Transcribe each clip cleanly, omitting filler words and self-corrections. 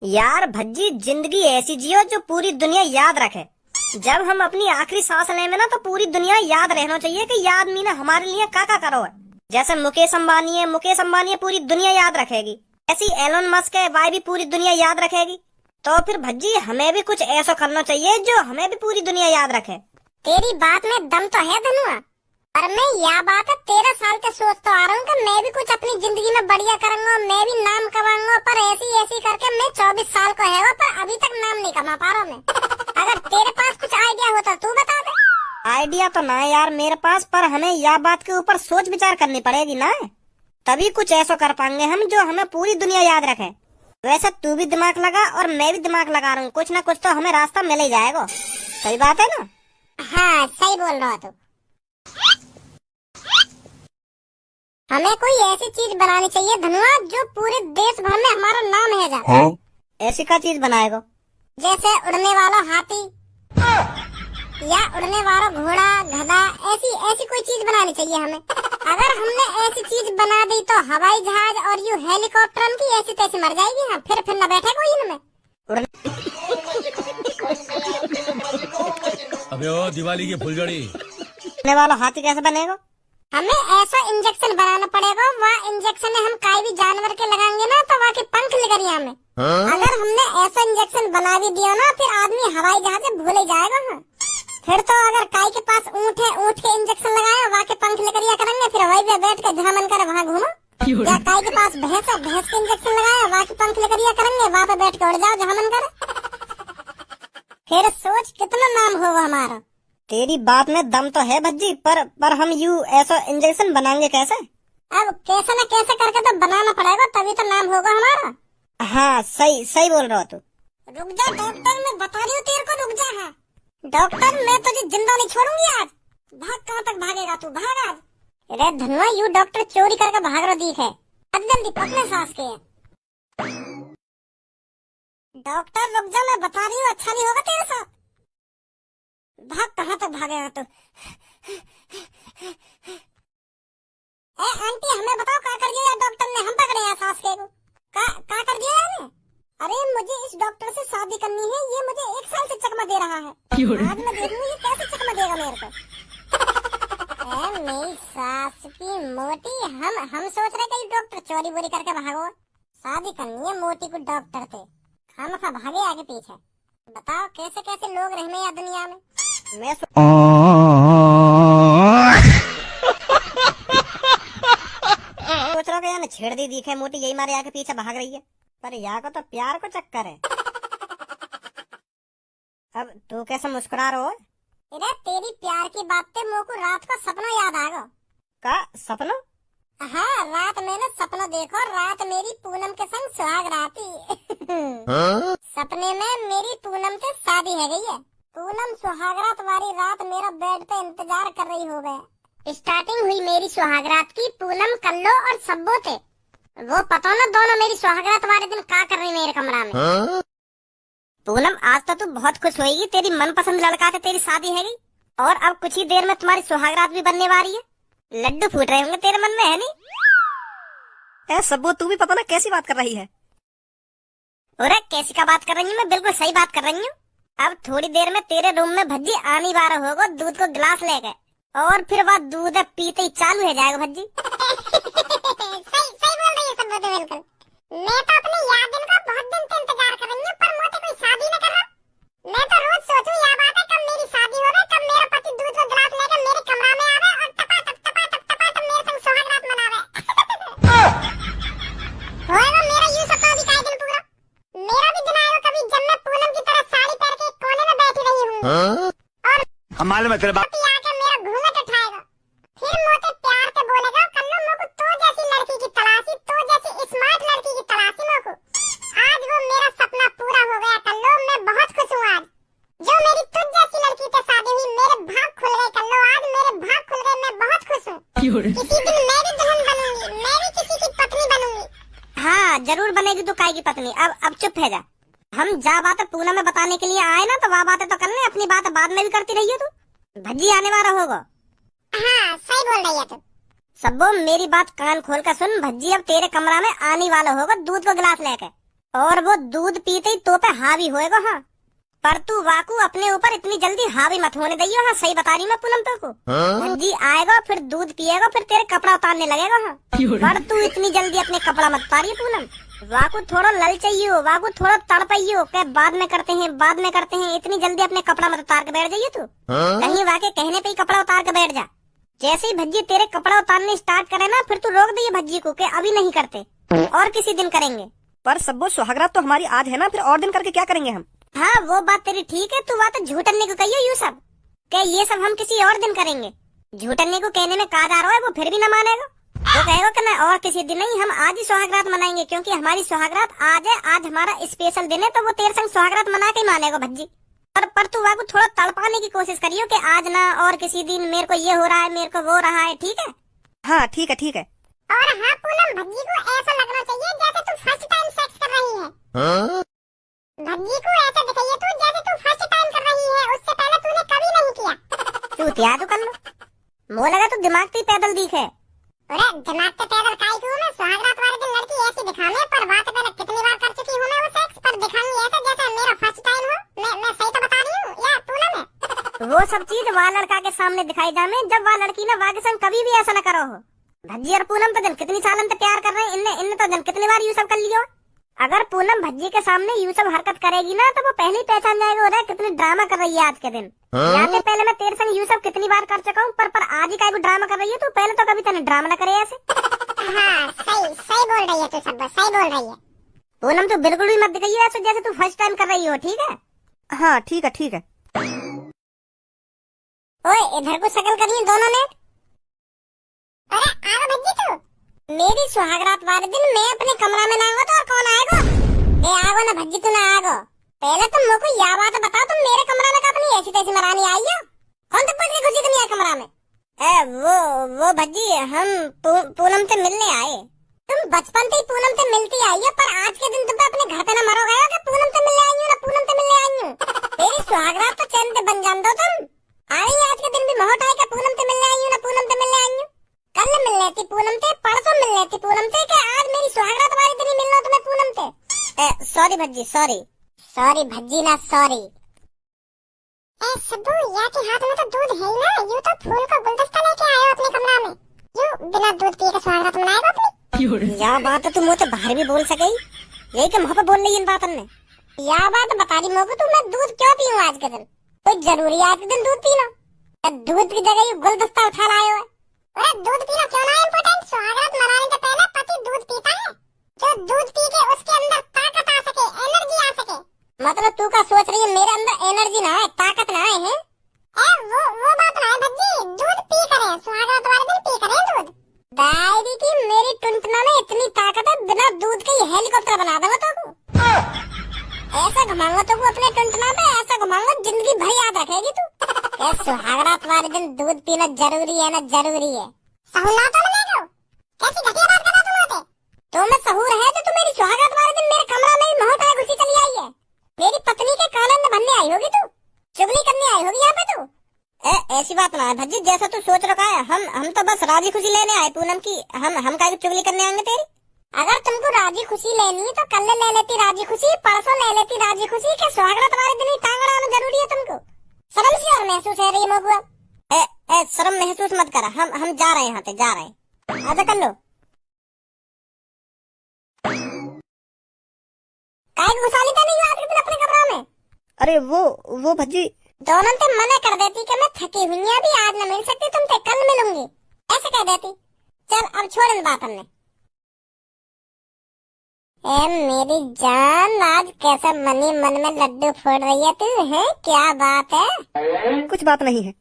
यार भज्जी, जिंदगी ऐसी जियो जो पूरी दुनिया याद रखे। जब हम अपनी आखिरी सांस लें ना तो पूरी दुनिया याद रहना चाहिए कि ये आदमी ने हमारे लिए क्या करो है। जैसे मुकेश अंबानी है पूरी दुनिया याद रखेगी। ऐसी एलोन मस्क है, वाई भी पूरी दुनिया याद रखेगी। तो फिर भज्जी हमें भी कुछ ऐसा करना चाहिए जो हमें भी पूरी दुनिया याद रखे। तेरी बात में दम तो है धनुआ, पर मैं यह बात 13 साल से सोचता आ रहा हूँ कि मैं भी कुछ अपनी जिंदगी में बढ़िया करूंगा, मैं भी नाम कमाऊंगा। पर ऐसी करके मैं 24 साल का है पर अभी तक नाम नहीं कमा पा रहा मैं। अगर तेरे पास कुछ आइडिया होता तू बता दे। आइडिया तो ना यार मेरे पास, पर हमें यह बात के ऊपर सोच विचार करनी पड़ेगी ना, तभी कुछ ऐसा कर पाएंगे हम जो हमें पूरी दुनिया याद रखे। वैसे तू भी दिमाग लगा और मैं भी दिमाग लगा रहा हूँ, कुछ ना कुछ तो हमें रास्ता मिल ही जाएगा। सही बात है ना? हाँ सही बोल रहा तू। हमें कोई ऐसी चीज बनानी चाहिए धनुआ जो पूरे देश भर में हमारा नाम है जाए। हाँ? ऐसी क्या चीज बनाएगा? जैसे उड़ने वाला हाथी या उड़ने वाला घोड़ा, गधा, ऐसी कोई चीज बनानी चाहिए हमें। अगर हमने ऐसी चीज बना दी तो हवाई जहाज और यू हेलीकॉप्टर की ऐसी तैसी मर जाएगी। हाँ फिर न बैठे कोई इनमें। अबे ओ दिवाली की फुलझड़ी। उड़ने वाला हाथी कैसे बनेगा? हमें ऐसा इंजेक्शन बनाना पड़ेगा, वह इंजेक्शन हम कोई भी जानवर के लगाएंगे ना तो वहाँ के पंख निकल हमें। अगर हमने ऐसा इंजेक्शन बना भी दिया ना फिर आदमी हवाई जहाज से भूल ही जाएगा। हाँ फिर तो अगर काई के पास ऊँट है, ऊँट के इंजेक्शन लगाया वहाँ के पंख निकलिया करेंगे, फिर वही पे बैठ के जहाँ मन करे वहाँ घूमो। या काई के पास भैंस है, भैंस के इंजेक्शन लगाया वहाँ के पंख निकलिया करेंगे, वहाँ पे बैठ के उड़ जाओ जहाँ मन करे। फिर सोच कितना नाम होगा हमारा। तेरी बात में दम तो है भज्जी, पर हम यू ऐसा इंजेक्शन बनाएंगे कैसे? अब कैसे न कैसे करके तो बनाना पड़ेगा, तभी तो नाम होगा हमारा। हाँ सही बोल रहा तू। रुक जा डॉक्टर, मैं बता रही हूँ तेरे को, रुक जा। हाँ डॉक्टर, मैं तुझे जिंदा नहीं छोड़ूंगी आज। भाग, कहाँ तक भागेगा तू, भाग आज। अरे धनुआ, यू डॉक्टर चोरी करके भाग रहा दिख है। अब जल्दी पकड़े सांस के। डॉक्टर रुक जा, मैं बता रही हूँ, अच्छा नहीं होगा तेरे साथ। भाग, कहाँ तक भागेगा तू। ए आंटी, हमें बताओ क्या कर दिया डॉक्टर ने, हम पकड़े हैं सांस के को। क्या कर दिया यार? अरे मुझे इस डॉक्टर से शादी करनी है, ये मुझे 1 साल से चकमा दे रहा है। आज मैं देखूंगी ये कैसे चकमा देगा मेरे को। मेरी सास की मोटी, हम सोच रहे कहीं डॉक्टर चोरी बोरी करके भागो। शादी करनी है मोटी को डॉक्टर से, खामखा भागे आगे पीछे। बताओ कैसे कैसे लोग रहे हैं दुनिया में। मैं सोच रहा हूँ छेड़ दी दिखे मोटी, यही मारे आके पीछे भाग रही है। पर यहाँ को तो प्यार को चक्कर है। अब तू कैसे मुस्कुरा रहा हो? अरे तेरी प्यार की बात पे मोको रात को सपना याद आ गया। का सपना? हाँ रात मैंने सपना देखो, रात मेरी पूनम के संग सुहाग राती। सपने में मेरी पूनम से शादी है गई है। पूनम सुहागरात वाली रात मेरा बेड पे इंतजार कर रही हो गए। स्टार्टिंग हुई मेरी सुहागरात की पूनम, कल्लो और सब्बो थे। वो पता ना दोनों मेरी सुहागरात वाले दिन क्या कर रही मेरे कमरा में। पूनम, आज तो तू बहुत खुश होएगी, तेरी मनपसंद लड़का से तेरी शादी है गई और अब कुछ ही देर में तुम्हारी सुहागरात भी बनने वाली है। लड्डू फूट रहे होंगे तेरे मन में, है नहीं? सब्बो, तू भी पता ना कैसी बात कर रही है। अरे कैसी का बात कर रही हूँ मैं? बिल्कुल सही बात कर रही हूँ। अब थोड़ी देर में तेरे रूम में भज्जी आने वाला होगा दूध को गिलास लेके, और फिर वह दूध पीते ही चालू हो जाएगा भज्जी। सही बोल रही है सब बिल्कुल। मैं तो अपने याद दिन का बहुत दिन से इंतजार कर रही हूँ, पर मोटे कोई शादी न कर रहा। मैं तो रोज सोचूं यह बात है कब मेरी शादी होवे, कब मेरा पति दूध का गिलास लेकर मेरे कमरा में आवे और टपा मेरे संग सुहागरात मनावे। होएगा मेरा यूं सपना भी काई दिन पूरा। मेरा भी दिन आएगा कभी जब मैं पूनम की तरह साड़ी पहन के एक कोने में बैठी रही हूँ और हमारे में तेरे बाप आके मेरा घूंघट उठाएगा। फिर मोटे प्यार से बोलेगा, कल्लू मोको तो जैसी लड़की की तलाशी, तो जैसी स्मार्ट लड़की की तलाशी मोको। आज वो मेरा सपना पूरा हो गया कल्लू, मैं बहुत खुश हूँ आज। जो मेरी तुझ जैसी लड़की से शादी हुई, मेरे भाग खुल गए कल्लू, आज मेरे भाग खुल गए, मैं बहुत खुश हूँ। किसी दिन मैं भी दुल्हन बनूंगी, मैं भी किसी की पत्नी बनूंगी। हाँ जरूर बनेगी तू काई की पत्नी। अब चुप है जा। हम जा बातें पूनम में बताने के लिए आए ना, तो वह बातें तो करने, अपनी बात बाद में भी करती रही है तू। भज्जी आने वाला होगा। हाँ सही बोल रही है तू। सब्बो मेरी बात कान खोल कर सुन, भज्जी अब तेरे कमरा में आने वाला होगा दूध को गिलास लेके। और वो दूध पीते ही तो पे हावी होएगा। हाँ, पर तू वाकू अपने ऊपर इतनी जल्दी हावी मत होने दइयो। हाँ, सही बता रही मैं पूनम तो को। भज्जी आएगा फिर दूध पिएगा फिर तेरे कपड़ा उतारने लगेगा। हाँ, पर तू इतनी जल्दी अपने कपड़ा मत उतारिए पूनम। वाकू थोड़ा लल चाहिए, वाकू थोड़ा तड़पाइयो के बाद में करते हैं। इतनी जल्दी अपने कपड़ा मत उतार के बैठ जाइए तू। कहीं वाके कहने पे ही कपड़ा उतार के बैठ जा। जैसे ही भज्जी तेरे कपड़ा उतारने स्टार्ट करे ना फिर तू रोक दिए भज्जी को के अभी नहीं करते और किसी दिन करेंगे। पर सब्बो सुहागरात तो हमारी आज है ना, फिर और दिन करके क्या करेंगे हम? हाँ, वो बात तेरी ठीक है। तू बात झूठन्ने को कहियो यू सब के ये सब हम किसी और दिन करेंगे। झूठन्ने को कहने में कहा जा रहा है वो फिर भी न मानेगा। वो कहेगा कि मैं और किसी दिन नहीं, हम आज ही सुहागरात मनाएंगे क्योंकि हमारी सुहागरात आज है। आज हमारा स्पेशल दिन है तो वो तेरे संग सुहागरात मना के ही मानेगा भज्जी। पर तू वाकू थोड़ा तड़पाने की कोशिश करियो कि आज ना और किसी दिन, मेरे को ये हो रहा है, मेरे को वो रहा है। ठीक है? हाँ ठीक है ठीक है। और हाँ पूनम, भज्जी को ऐसा लगना चाहिए जैसे तू फर्स्ट टाइम सेक्स कर रही है। भज्जी को ऐसा दिखाइए तू जैसे तू फर्स्ट टाइम कर रही है, उससे पहले तूने कभी नहीं किया। तू त्याग कर लो, मुँह लगा तो दिमाग पे पैदल दिखे। अरे दिमाग पे पैदल काई क्यों? मैं सुहागरात वाले दिन लड़की ऐसी दिखाने, पर बात पहले कितनी बार कर चुकी हूँ मैं वो सेक्स, पर दिखाऊंगी ऐसा जैसे मेरा फर्स्ट टाइम हो। मैं सही तो बता रही हूँ या पूनम है? वो सब चीज वहाँ लड़का के सामने दिखाई जामे जब वहाँ लड़की ना वाके संग कभी भी ऐसा न करो हो। भज्जी और पूनम तो जन कितनी सालन से प्यार कर रहे हैं, इनने तो जन कितनी बार यू सब कर लियो। अगर पूनम भज्जी के सामने यू सब हरकत करेगी ना तो वो पहले ही पहचान जाएगा उधर कितनी ड्रामा कर रही है आज के दिन। यहाँ से पहले मैं तेरे संग यू सब कितनी बार कर चुका हूँ, पर आज ही का ड्रामा कर रही है तू। पहले तो कभी तने ड्रामा न करे ऐसे। हाँ सही बोल रही है तू, सब सही बोल रही है। पूनम तो बिल्कुल भी मत दिखाइए ऐसे जैसे तू फर्स्ट टाइम कर रही हो। ठीक है? हाँ ठीक है ठीक है। ओए इधर को शकल करिए दोनों ने। अरे आगो भज्जी तू। मेरी सुहागरात वाले दिन मैं अपने कमरा में ना आऊंगा तो और कौन आएगा? ए आगो ना भज्जी, तू ना आगो। पहले तुम मेरे को यह बात बताओ, तुम मेरे कमरा में अपनी ऐसी तैसी मरानी आई हो? कौन तक पूछ घुसी तुम यहाँ कमरा में? वो भज्जी हम पूनम से मिलने आए। तुम बचपन से ही पूनम से मिलती आई हो, पर आज के दिन तुम अपने घर पे ना मरो गए हो कि पूनम से मिलने आई हूँ ना पूनम से मिलने आई हूँ। तेरी सुहागरात तो चैन से बन जान दो तुम। आई आज के दिन भी महट आए कि पूनम से मिलने आई हूँ ना पूनम से मिलने आई हूँ। कल मिल लेती पूनम से, परसों मिल लेती पूनम से, कि आज मेरी सुहागरात वाली दिन ही मिलना तुम्हें पूनम से। सॉरी भज्जी, सॉरी भज्जी ना सॉरी। ए सब्बू, या के हाथ में तो दूध है ही ना, यूं तो फूल का गुलदस्ता लेके आए हो अपने कमरा में। यूं बिना दूध पिए के सुहागरात मनाएगा अपनी? यह बात तो तू मुँह से बाहर भी बोल सके, यही के मुँह पे बोल रही इन बातों ने। यह बात बता रही मोको तू, मैं दूध क्यों पीऊं आज के दिन? कोई जरूरी आज के दिन दूध पीना? दूध की जगह ये गुलदस्ता उठा लाए हो। अरे दूध पीना क्यों ना इम्पोर्टेंट? सुहागरात मनाने से पहले पति दूध पीता है, जो दूध पी के उसके अंदर ताकत आ सके, एनर्जी आ सके। मतलब तू क्या सोच रही है मेरे अंदर एनर्जी ना है, ताकत ना है? वो बात ना है भज्जी, दूध पी करे, सुहागरात वाले दिन पी करे दूध। दादी की मेरी टुनटुना में इतनी ताकत है, बिना दूध के हेलीकॉप्टर बना दूंगा तो। ऐसा घुमाऊंगा तो अपने टुनटुना पे, ऐसा घुमाऊंगा जिंदगी भर याद रखेगी तू। सुहागरात वाले दिन दूध पीना जरूरी है ना, जरूरी है। सहूर तो लगेगा? कैसी घटिया बात कर रहा तुम? तो मैं सहूर है तो मेरी सुहागरात वाले दिन मेरे कमरा में ही महट आए घुसी चली आई है। मेरी पत्नी के कानन में भरने आई होगी तू, चुगली करने आई होगी यहाँ पे तू। ऐसी बात ना है भज्जी जैसा तू सोच रखा है। हम तो बस राजी खुशी लेने आए पूनम की, हम का चुगली करने आएंगे तेरी? अगर तुमको राजी खुशी लेनी है तो कल ले लेती राजी खुशी, परसों ले लेती राजी खुशी, के सुहागरात वाले दिन ही टांगड़ा आना जरूरी है तुमको? शर्म सी और महसूस है रही है मगुआ। शर्म महसूस मत करा, हम जा रहे हैं यहाँ पे, जा रहे हैं। आजा कर लो। काय घुसाली तो नहीं आज के दिन अपने कमरा में? अरे वो भज्जी दोनों से मना कर देती कि मैं थकी हुई हूँ, अभी आज न मिल सकती तुमसे, कल मिलूंगी, ऐसे कह देती। चल अब छोड़ इन बात हमने। मेरी जान, आज कैसा मनी मन में लड्डू फोड़ रही है तू, है क्या बात है? कुछ बात नहीं है।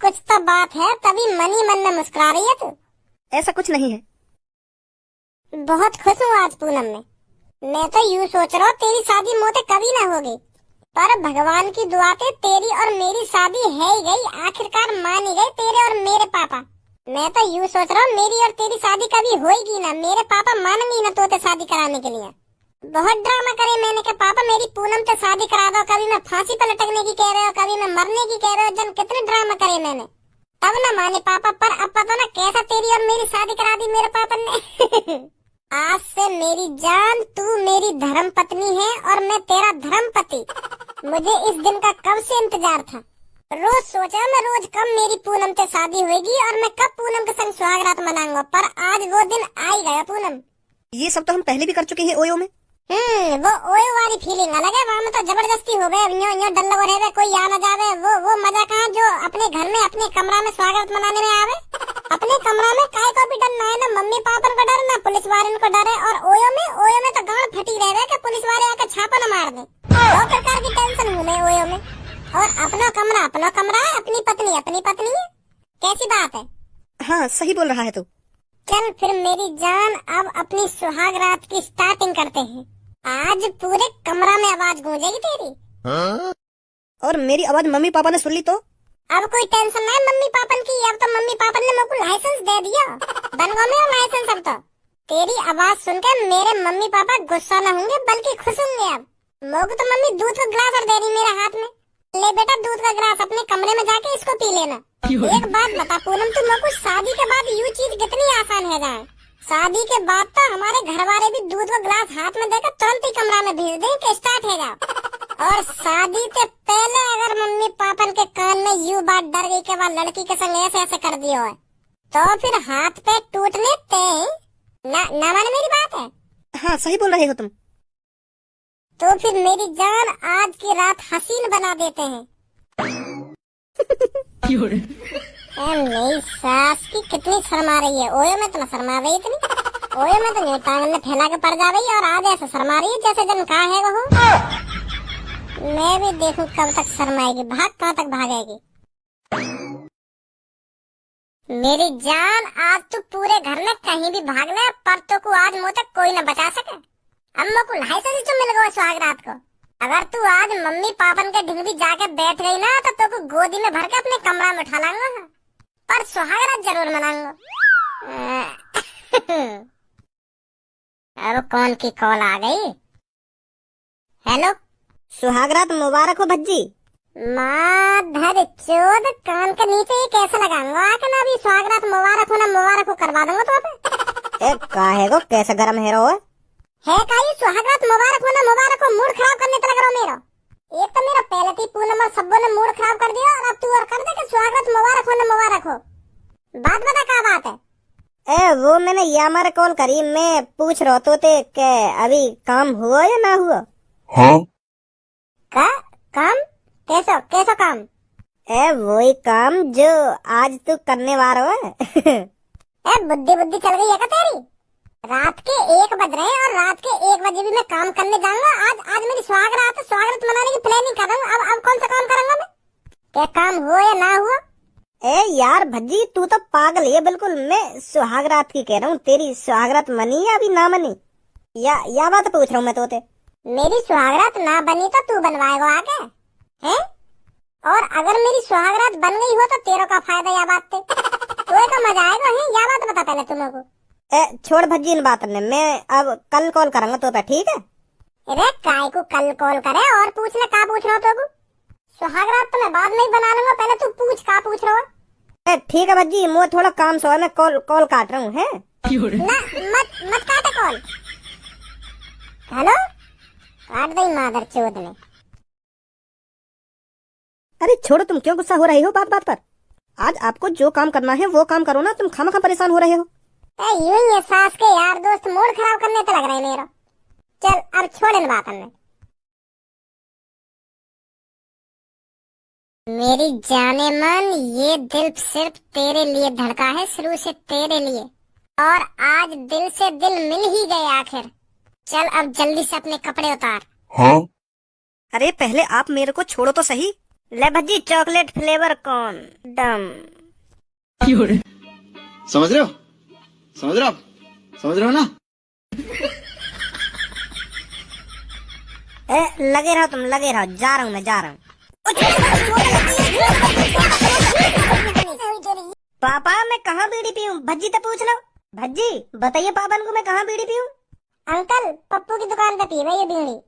कुछ तो बात है, तभी मनी मन में मुस्कुरा रही है तू। ऐसा कुछ नहीं है। बहुत खुश हूँ आज पूनम में। मैं तो यूँ सोच रहा हूँ तेरी शादी मोते कभी ना होगी, पर भगवान की दुआ से तेरी और मेरी शादी है ही गई, आखिरकार मान ही गए तेरे और मेरे पापा। मैं तो यूँ सोच रहा हूँ मेरी और तेरी शादी कभी होएगी ना, मेरे पापा मानेंगे ना तोते शादी कराने के लिए। बहुत ड्रामा करे मैंने कहा पापा मेरी पूनम से शादी करा दो, कभी मैं फांसी पर लटकने की कह रहे हो, कभी मैं मरने की कह रहे हो, जन कितने ड्रामा करे मैंने, तब ना माने पापा। पर अब पता ना कैसा तेरी और मेरी शादी करा दी मेरे पापा ने। आज से मेरी जान तू मेरी धर्म पत्नी है और मैं तेरा धर्म पति। मुझे इस दिन का कब से इंतजार था। रोज सोचा मैं रोज कब मेरी पूनम से शादी होगी और मैं कब पूनम के संग सुहागरात मनाऊंगा, पर आज वो दिन आ ही गया पूनम। ये सब तो हम पहले भी कर चुके हैं ओयो में। वो ओयो वाली फीलिंग अलग है। वहाँ में तो जबरदस्ती हो गए, यूं डर लगे रहे, कोई आ न जावे। वो मजा कहाँ जो अपने घर में अपने कमरा में स्वागत मनाने में आवे। अपने कमरा में काय को भी डर ना है, ना मम्मी पापा को डर, ना पुलिस वाले को डर है। और ओयो में तो गांड फटी रहे कि पुलिस वाले आकर छापा न मार दे। दो प्रकार की टेंशन घूमे ओयो में। और अपना कमरा है, अपनी पत्नी है। कैसी बात है? हाँ सही बोल रहा है तू। चल फिर मेरी जान, अब अपनी सुहाग रात की स्टार्टिंग करते हैं। आज पूरे कमरा में आवाज गूंजेगी तेरी। और मेरी आवाज मम्मी पापा ने सुन ली तो? अब कोई टेंशन नहीं मम्मी पापन की। अब तो मम्मी पापा ने मेरे को लाइसेंस दे दिया, बन गया मेरा लाइसेंस। अब तो तेरी आवाज सुनकर मेरे मम्मी पापा गुस्सा न होंगे बल्कि खुश होंगे। अब मोको तो मम्मी दूध का गिलास और दे रही मेरे हाथ में। ले बेटा दूध का गिलास, अपने कमरे में जाके इसको पी लेना। एक बात बता पूनम, तुम मेरे को शादी के बाद यूं चीज कितनी आसान है जाए। शादी के बाद तो हमारे घर वाले भी दूध का गिलास हाथ में देकर तुरंत ही कमरा में भेज दें कि स्टार्ट है जाओ। और शादी से पहले अगर मम्मी पापन के कान में यूं बात डर गई के बाद लड़की के संग ऐसे कर दिया है तो फिर हाथ पे टूटने ना माने मेरी बात है। हाँ सही बोल रहे हो तुम। तो फिर मेरी जान आज की रात हसीन बना देते हैं। मेरी सास की कितनी शर्मा रही है। ओयो में तो न शर्मा रही इतनी। ओयो में तो टांगन में फैला के पड़ जा रही है और आज ऐसे शर्मा रही है जैसे जन कहा है वो। मैं भी देखूं कब तक शर्माएगी, भाग कहाँ तक भागेगी। मेरी जान आज तू पूरे घर में कहीं भी भाग ले, पर तो को आज मुँह तक कोई न बचा सके। अम्मा को लाइसेंस तो मिल गया सुहाग रात को। अगर तू आज मम्मी पापन के ढिंगरी जाके बैठ गई ना तो तू गोदी में भर के अपने कमरा में उठा लाऊंगा, पर सुहाग रात जरूर मनाऊंगा। अब कौन की कॉल आ गई? हेलो, सुहाग रात मुबारक हो भज्जी। माधर चोद, कान के नीचे ये कैसे लगाऊंगा आके ना। अभी सुहाग रात मुबारक हो करवा दूंगा तो आप। काहे को कैसे गरम है रो है का ये सुहाग रात मुबारक हो, मूड खराब करने लग रहा मेरा। एक तो मेरा पहले थी पूनम और सब्बो ने मूड खराब कर दिया और अब तू और कर दे कि सुहाग रात मुबारक हो। बात बता क्या बात है? वो मैंने यामार कॉल करी, मैं पूछ रहा तो ते के अभी काम हुआ या ना हुआ। हाँ काम कैसा काम? वही काम जो आज तू करने वाला है। बुद्धि चल गई है क्या तेरी? रात के 1 बज रहे हैं और रात के 1 बजे भी मैं काम करने जाऊंगा। आज मेरी सुहाग रात मनाने की प्लानिंग कर रहा हूँ। अब कौन सा काम करूंगा मैं? क्या काम हुआ या ना हुआ? यार भज्जी तू तो पागल है बिल्कुल। मैं सुहाग रात की कह रहा हूँ, तेरी सुहाग रात मनी या अभी ना मनी, या बात पूछ रहा हूँ मैं तोते। मेरी सुहाग रात ना बनी तो तू बनवाएगा आगे हैं? और अगर मेरी सुहाग रात बन गई हो तो तेरे का फायदा या बात तो मजा आएगा है। या बात बता पहले तुम को। छोड़ भज्जी इन बात ने, मैं अब कल कॉल करूंगा तो पे, ठीक है? अरे काय को कल कॉल करे और पूछ ले का पूछ रहा हो। सुहाग रात तो मैं बाद में ही बना लूंगा, पहले तू पूछ का पूछ रहा हो। ठीक है भज्जी, मुझे थोड़ा काम सो है, मैं कॉल काट रहा हूँ है ना। मत काटे कॉल। हेलो, काट दई मादर चोद ने। अरे छोड़ो, तुम क्यों गुस्सा हो रही हो बात पर? आज आपको जो काम करना है वो काम करो ना, तुम खामखा परेशान हो रहे हो। यूं ही सास के यार दोस्त मूड खराब करने तो लग रहे मेरा। चल अब छोड़ इन बातों में। मेरी जाने मन, ये दिल सिर्फ तेरे लिए धड़का है, शुरू से तेरे लिए, और आज दिल से दिल मिल ही गए आखिर। चल अब जल्दी से अपने कपड़े उतार। हाँ अरे पहले आप मेरे को छोड़ो तो सही। ले भज्जी, चॉकलेट फ्लेवर कौन डम। समझ रहे हो ना? लगे रहो तुम, लगे रहो, जा रहा हूँ मैं, जा रहा हूँ। पापा मैं कहाँ बीड़ी पीऊँ? भज्जी तो पूछ लो। भज्जी बताइए पापा को मैं कहाँ बीड़ी पीऊँ? अंकल पप्पू की दुकान पे पी भाई ये बीड़ी।